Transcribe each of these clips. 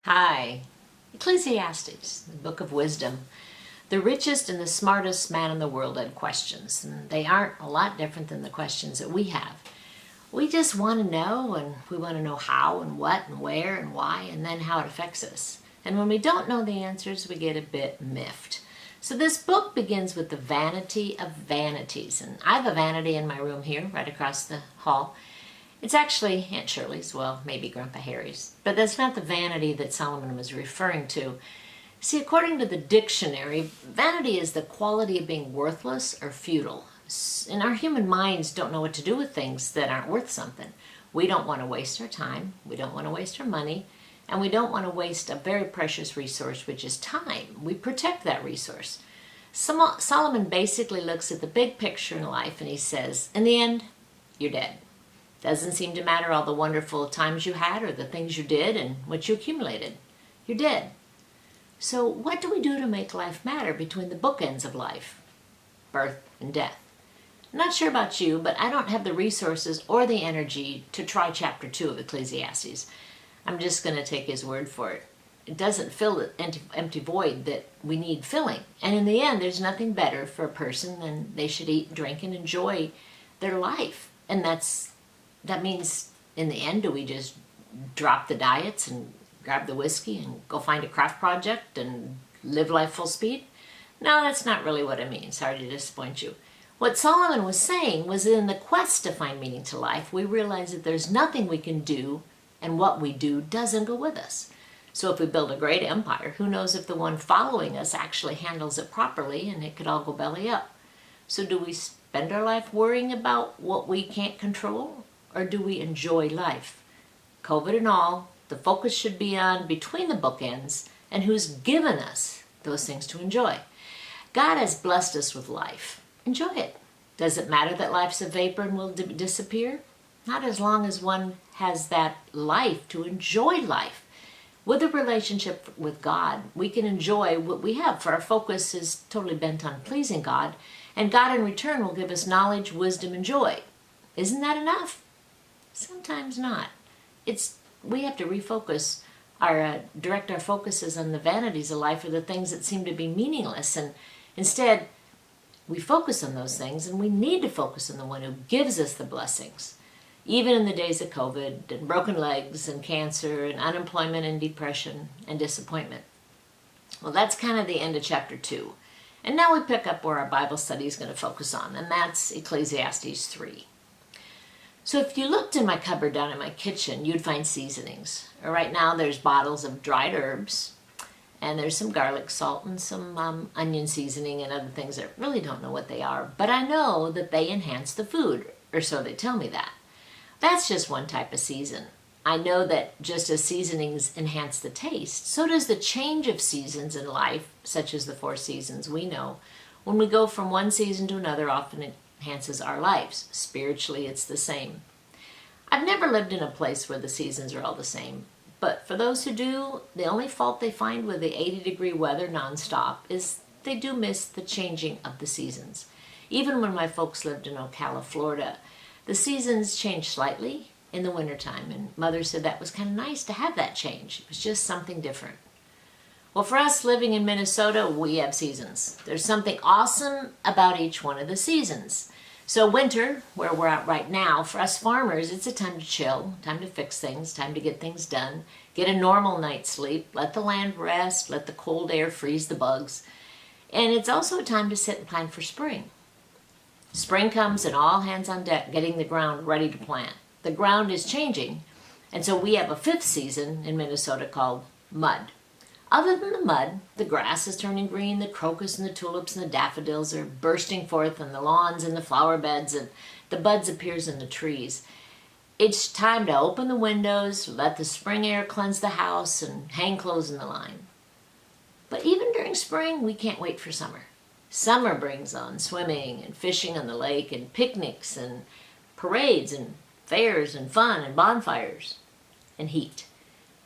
Hi. Ecclesiastes, the book of wisdom. The richest and the smartest man in the world had questions, and they aren't a lot different than the questions that we have. We just want to know, and we want to know how and what and where and why, and then how it affects us. And when we don't know the answers, we get a bit miffed. So this book begins with the vanity of vanities, and I have a vanity in my room here, right across the hall. It's actually Aunt Shirley's, well, maybe Grandpa Harry's, but that's not the vanity that Solomon was referring to. See, according to the dictionary, vanity is the quality of being worthless or futile. And our human minds don't know what to do with things that aren't worth something. We don't want to waste our time, we don't want to waste our money, and we don't want to waste a very precious resource, which is time. We protect that resource. Solomon basically looks at the big picture in life and he says, in the end, you're dead. Doesn't seem to matter all the wonderful times you had or the things you did and what you accumulated. You're dead. So what do we do to make life matter between the bookends of life? Birth and death. I'm not sure about you, but I don't have the resources or the energy to try chapter 2 of Ecclesiastes. I'm just going to take his word for it. It doesn't fill the empty void that we need filling. And in the end, there's nothing better for a person than they should eat, drink, and enjoy their life. And that means, in the end, do we just drop the diets and grab the whiskey and go find a craft project and live life full speed? No, that's not really what it means. Sorry to disappoint you. What Solomon was saying was that in the quest to find meaning to life, we realize that there's nothing we can do, and what we do doesn't go with us. So if we build a great empire, who knows if the one following us actually handles it properly, and it could all go belly up. So do we spend our life worrying about what we can't control? Or do we enjoy life? COVID and all, the focus should be on between the bookends and who's given us those things to enjoy. God has blessed us with life. Enjoy it. Does it matter that life's a vapor and will disappear? Not as long as one has that life to enjoy life. With a relationship with God, we can enjoy what we have, for our focus is totally bent on pleasing God, and God in return will give us knowledge, wisdom, and joy. Isn't that enough? Sometimes not. We have to refocus direct our focuses on the vanities of life or the things that seem to be meaningless, and instead we focus on those things, and we need to focus on the one who gives us the blessings. Even in the days of COVID and broken legs and cancer and unemployment and depression and disappointment. Well, that's kind of the end of chapter 2. And now we pick up where our Bible study is going to focus on, and that's Ecclesiastes 3. So if you looked in my cupboard down in my kitchen, you'd find seasonings. Right now there's bottles of dried herbs, and there's some garlic salt and some onion seasoning and other things that really don't know what they are. But I know that they enhance the food, or so they tell me that. That's just one type of season. I know that just as seasonings enhance the taste, so does the change of seasons in life, such as the 4 seasons we know. When we go from one season to another, often it enhances our lives. Spiritually, it's the same. I've never lived in a place where the seasons are all the same, but for those who do, the only fault they find with the 80-degree weather nonstop is they do miss the changing of the seasons. Even when my folks lived in Ocala, Florida, the seasons changed slightly in the wintertime, and Mother said that was kind of nice to have that change. It was just something different. Well, for us living in Minnesota, we have seasons. There's something awesome about each one of the seasons. So winter, where we're at right now, for us farmers, it's a time to chill, time to fix things, time to get things done, get a normal night's sleep, let the land rest, let the cold air freeze the bugs. And it's also a time to sit and plan for spring. Spring comes and all hands on deck, getting the ground ready to plant. The ground is changing, and so we have a 5th season in Minnesota called mud. Other than the mud, the grass is turning green, the crocus and the tulips and the daffodils are bursting forth on the lawns and the flower beds, and the buds appears in the trees. It's time to open the windows, let the spring air cleanse the house, and hang clothes in the line. But even during spring, we can't wait for summer. Summer brings on swimming and fishing on the lake and picnics and parades and fairs and fun and bonfires and heat.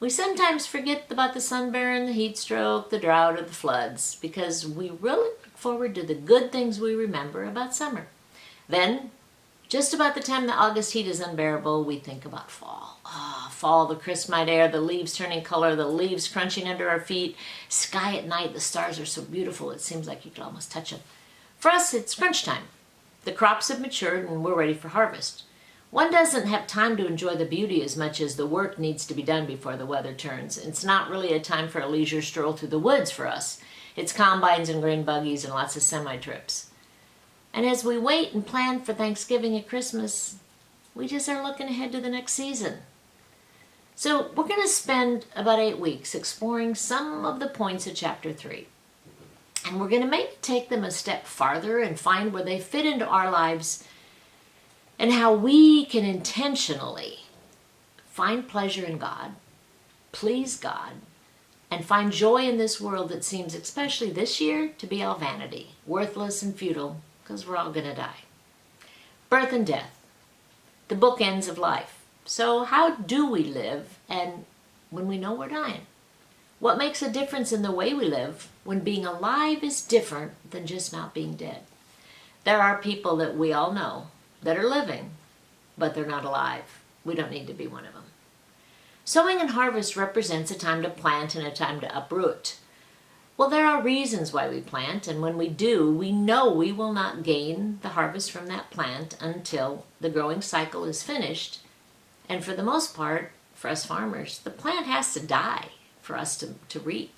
We sometimes forget about the sunburn, the heat stroke, the drought, or the floods because we really look forward to the good things we remember about summer. Then, just about the time the August heat is unbearable, we think about fall. Oh, fall, the crisp night air, the leaves turning color, the leaves crunching under our feet, sky at night, the stars are so beautiful it seems like you could almost touch them. For us, it's crunch time. The crops have matured and we're ready for harvest. One doesn't have time to enjoy the beauty as much as the work needs to be done before the weather turns. It's not really a time for a leisure stroll through the woods for us. It's combines and grain buggies and lots of semi-trips. And as we wait and plan for Thanksgiving and Christmas, we just are looking ahead to the next season. So we're going to spend about 8 weeks exploring some of the points of chapter 3. And we're going to maybe take them a step farther and find where they fit into our lives and how we can intentionally find pleasure in God, please God, and find joy in this world that seems, especially this year, to be all vanity, worthless and futile, because we're all going to die. Birth and death, the bookends of life. So how do we live and when we know we're dying? What makes a difference in the way we live when being alive is different than just not being dead? There are people that we all know that are living, but they're not alive. We don't need to be one of them. Sowing and harvest represents a time to plant and a time to uproot. Well, there are reasons why we plant, and when we do, we know we will not gain the harvest from that plant until the growing cycle is finished. And for the most part, for us farmers, the plant has to die for us to reap.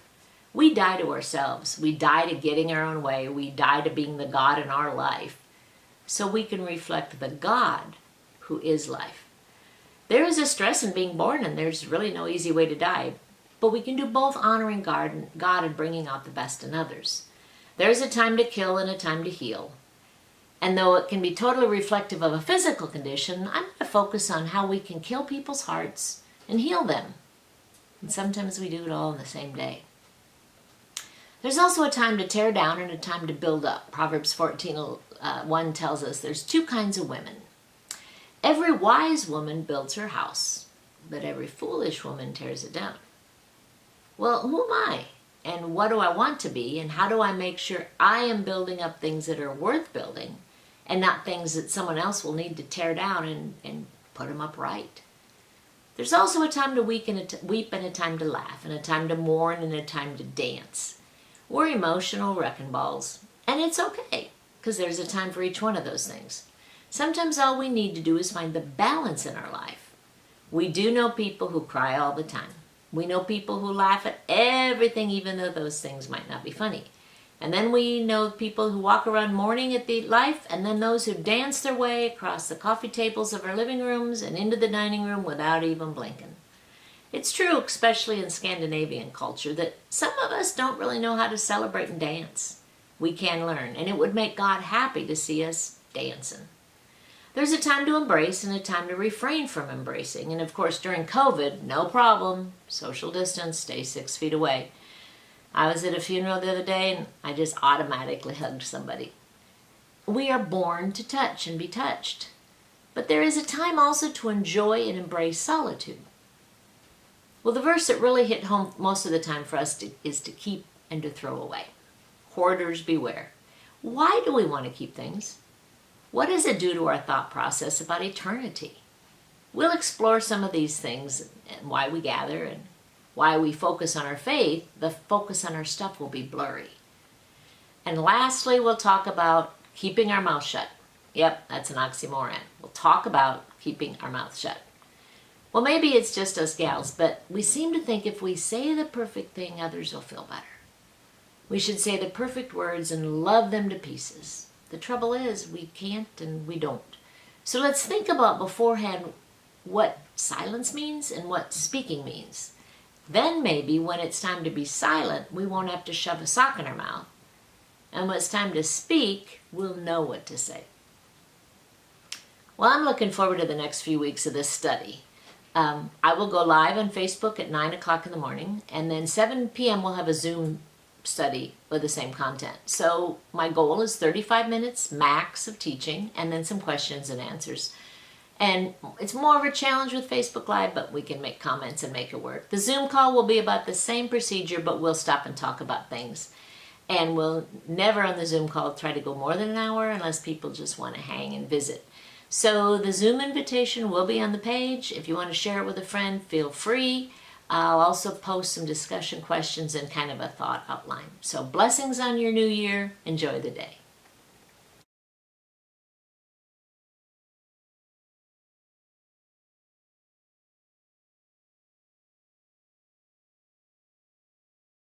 We die to ourselves. We die to getting our own way. We die to being the God in our life, so we can reflect the God who is life. There is a stress in being born, and there's really no easy way to die. But we can do both honoring God and bringing out the best in others. There's a time to kill and a time to heal. And though it can be totally reflective of a physical condition, I'm going to focus on how we can kill people's hearts and heal them. And sometimes we do it all in the same day. There's also a time to tear down and a time to build up. Proverbs 14:1 tells us there's 2 kinds of women. Every wise woman builds her house, but every foolish woman tears it down. Well, who am I? And what do I want to be? And how do I make sure I am building up things that are worth building and not things that someone else will need to tear down and put them up right? There's also a time to weep and a time to laugh, and a time to mourn and a time to dance. We're emotional wrecking balls, and it's okay, because there's a time for each one of those things. Sometimes all we need to do is find the balance in our life. We do know people who cry all the time. We know people who laugh at everything, even though those things might not be funny. And then we know people who walk around mourning at the life, and then those who dance their way across the coffee tables of our living rooms and into the dining room without even blinking. It's true, especially in Scandinavian culture, that some of us don't really know how to celebrate and dance. We can learn, and it would make God happy to see us dancing. There's a time to embrace and a time to refrain from embracing. And of course, during COVID, no problem. Social distance, stay 6 feet away. I was at a funeral the other day and I just automatically hugged somebody. We are born to touch and be touched. But there is a time also to enjoy and embrace solitude. Well, the verse that really hit home most of the time for us is to keep and to throw away. Hoarders beware. Why do we want to keep things? What does it do to our thought process about eternity? We'll explore some of these things and why we gather and why we focus on our faith. The focus on our stuff will be blurry. And lastly, we'll talk about keeping our mouth shut. Yep, that's an oxymoron. We'll talk about keeping our mouth shut. Well, maybe it's just us gals, but we seem to think if we say the perfect thing, others will feel better. We should say the perfect words and love them to pieces. The trouble is, we can't and we don't. So let's think about beforehand what silence means and what speaking means. Then maybe when it's time to be silent, we won't have to shove a sock in our mouth. And when it's time to speak, we'll know what to say. Well, I'm looking forward to the next few weeks of this study. I will go live on Facebook at 9 o'clock in the morning, and then 7 p.m. we'll have a Zoom study with the same content. So my goal is 35 minutes max of teaching and then some questions and answers. And it's more of a challenge with Facebook Live, but we can make comments and make it work. The Zoom call will be about the same procedure, but we'll stop and talk about things. And we'll never on the Zoom call try to go more than an hour unless people just want to hang and visit. So the Zoom invitation will be on the page. If you want to share it with a friend, feel free. I'll also post some discussion questions and kind of a thought outline. So blessings on your new year. Enjoy the day.